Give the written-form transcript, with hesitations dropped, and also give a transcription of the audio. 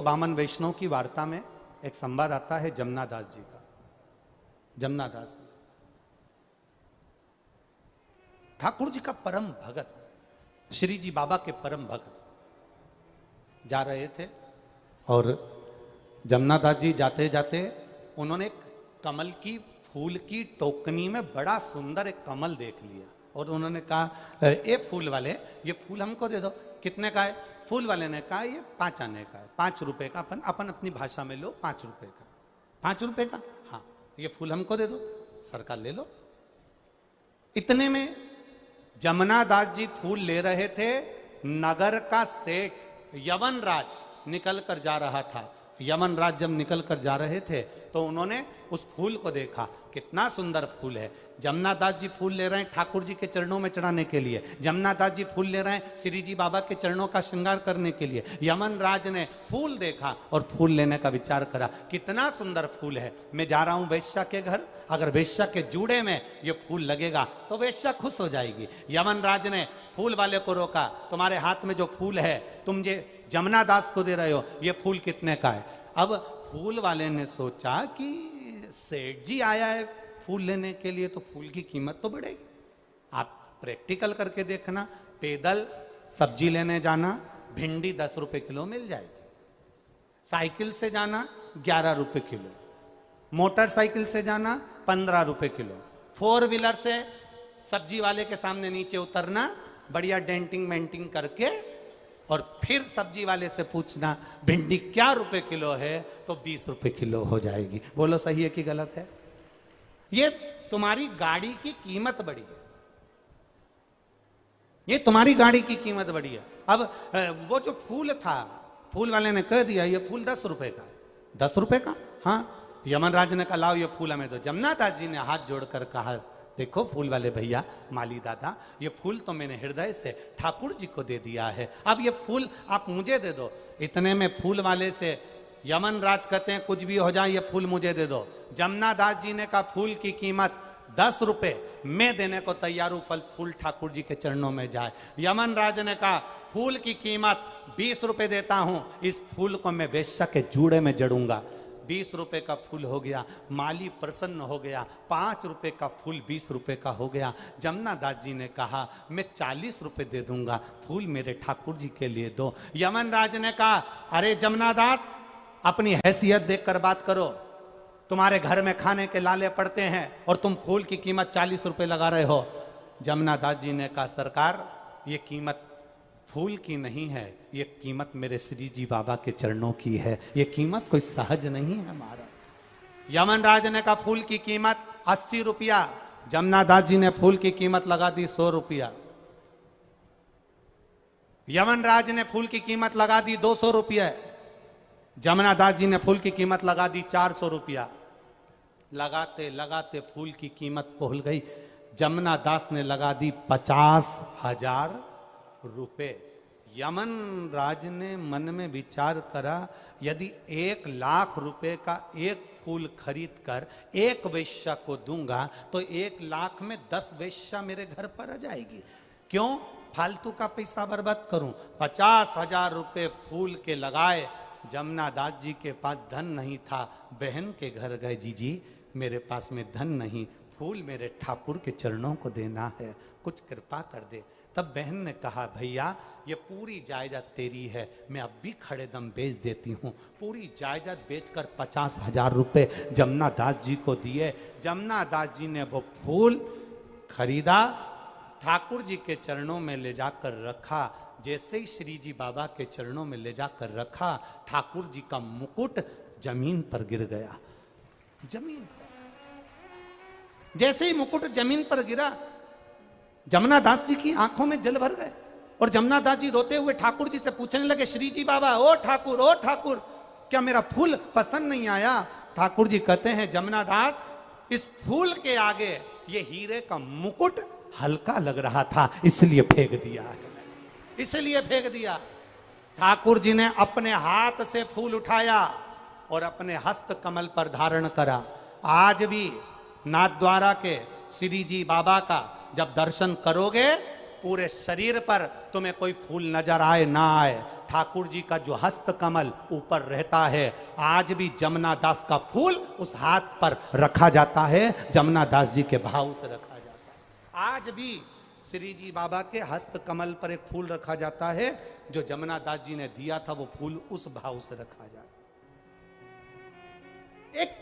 वामन वैष्णव की वार्ता में एक संवाद आता है जमुना दास जी का। जमुना दास जी ठाकुर जी का परम भगत, श्री जी बाबा के परम भगत जा रहे थे और जमुना दास जी जाते जाते उन्होंने एक कमल की फूल की टोकनी में बड़ा सुंदर एक कमल देख लिया और उन्होंने कहा ये फूल वाले, ये फूल हमको दे दो। कितने का है? फूल वाले ने कहा ये 5 आने का है, 5 रुपए का। अपन अपनी भाषा में लो 5 रुपए का। 5 रुपए का? हाँ, ये फूल हमको दे दो, सरकार ले लो। इतने में जमुना दास जी फूल ले रहे थे। नगर का सेठ यवन राज निकल कर जा रहा था। यमन राज जब निकल कर जा रहे थे तो उन्होंने उस फूल को देखा, कितना सुंदर फूल है। जमुना दास जी फूल ले रहे हैं ठाकुर जी के चरणों में चढ़ाने के लिए। जमुना दास जी फूल ले रहे हैं श्री जी बाबा के चरणों का श्रृंगार करने के लिए। यमन राज ने फूल देखा और फूल लेने का विचार करा, कितना सुंदर फूल है। मैं जा रहा हूं वेश्या के घर, अगर वेश्या के जूड़े में ये फूल लगेगा तो वेश्या खुश हो जाएगी। यमन राज ने फूल वाले को रोका, तुम्हारे हाथ में जो फूल है तुम जे जमुना दास को दे रहे हो, ये फूल कितने का है? अब फूल वाले ने सोचा कि सेठ जी आया है फूल लेने के लिए तो फूल की कीमत तो बढ़ेगी। आप प्रैक्टिकल करके देखना, पैदल सब्जी लेने जाना भिंडी 10 रुपए किलो मिल जाएगी, साइकिल से जाना 11 रुपए किलो, मोटरसाइकिल से जाना 15 रुपए किलो, 4 व्हीलर से सब्जी वाले के सामने नीचे उतरना, बढ़िया डेंटिंग मेंटिंग करके और फिर सब्जी वाले से पूछना भिंडी क्या रुपए किलो है, तो 20 रुपए किलो हो जाएगी। बोलो सही है कि गलत है? ये तुम्हारी गाड़ी की कीमत बढ़ी है, ये तुम्हारी गाड़ी की कीमत बढ़ी है। अब वो जो फूल था, फूल वाले ने कह दिया ये फूल 10 रुपए का। 10 रुपए का? हाँ। यमन राज ने कहा लाओ ये फूल हमें दो। जमुना दास जी ने हाथ जोड़कर कहा देखो फूल वाले भैया, माली दादा, ये फूल तो मैंने हृदय से ठाकुर जी को दे दिया है, अब ये फूल आप मुझे दे दो। इतने में फूल वाले से यमन राज कहते हैं कुछ भी हो जाए ये फूल मुझे दे दो। जमुना दास जी ने कहा फूल की कीमत 10 रुपए, मैं देने को तैयार हूं, फूल ठाकुर जी के चरणों में जाए। यमन राज ने कहा फूल की कीमत 20 रुपए देता हूं, इस फूल को मैं वेश्या के जूड़े में जड़ूंगा। 20 रुपए का फूल हो गया, माली प्रसन्न हो गया। 5 रुपए का फूल 20 रुपए का हो गया। जमुना दास जी ने कहा मैं 40 रुपए दे दूंगा, फूल मेरे ठाकुर जी के लिए दो। यमन राज ने कहा अरे जमुना दास, अपनी हैसियत देखकर बात करो, तुम्हारे घर में खाने के लाले पड़ते हैं और तुम फूल की कीमत 40 रुपए लगा रहे हो। जमुना दास जी ने कहा सरकार ये कीमत फूल की नहीं है, ये कीमत मेरे श्री जी बाबा के चरणों की है, ये कीमत कोई सहज नहीं है हमारा। यमन राज ने कहा फूल की कीमत 80 रुपया। जमुना दास जी ने फूल की कीमत लगा दी 100 रुपया। यमन राज ने फूल की कीमत लगा दी 200 रुपया। जमुना दास जी ने फूल की कीमत लगा दी 400 रुपया। लगाते लगाते फूल की कीमत पहुंच गई, जमुना दास ने लगा दी 50,000 रुपए। यमन राज ने मन में विचार करा यदि 1 लाख रुपए का एक फूल खरीद कर एक वेश्या को दूंगा तो 1 लाख में 10 वेश्या मेरे घर पर आ जाएगी, क्यों फालतू का पैसा बर्बाद करूं। 50,000 रुपए फूल के लगाए। जमुना दास जी के पास धन नहीं था, बहन के घर गए, जी मेरे पास में धन नहीं, फूल मेरे ठाकुर के चरणों को देना है, कुछ कृपा कर दे। तब बहन ने कहा भैया ये पूरी जायदाद तेरी है, मैं अब भी खड़े दम बेच देती हूँ। पूरी जायदाद बेचकर 50,000 रुपए जमुना दास जी को दिए। जमुना दास जी ने वो फूल खरीदा, ठाकुर जी के चरणों में ले जाकर रखा। जैसे ही श्री जी बाबा के चरणों में ले जाकर रखा, ठाकुर जी का मुकुट जमीन पर गिर गया। जमीन पर जैसे ही मुकुट जमीन पर गिरा, जमुना दास जी की आंखों में जल भर गए और जमुना दास जी रोते हुए ठाकुर जी से पूछने लगे श्री जी बाबा, ओ ठाकुर, क्या मेरा फूल पसंद नहीं आया? ठाकुर जी कहते हैं जमुना दास, इस फूल के आगे ये हीरे का मुकुट हल्का लग रहा था, इसलिए फेंक दिया है, इसलिए फेंक दिया। ठाकुर जी ने अपने हाथ से फूल उठाया और अपने हस्त कमल पर धारण करा। आज भी नाथद्वारा के श्री जी बाबा का जब दर्शन करोगे, पूरे शरीर पर तुम्हें कोई फूल नजर आए ना आए, ठाकुर जी का जो हस्त कमल ऊपर रहता है, आज भी जमुना दास का फूल उस हाथ पर रखा जाता है, जमुना दास जी के भाव से रखा जाता है। आज भी श्री जी बाबा के हस्त कमल पर एक फूल रखा जाता है, जो जमुना दास जी ने दिया था, वो फूल उस भाव से रखा जाता है। एक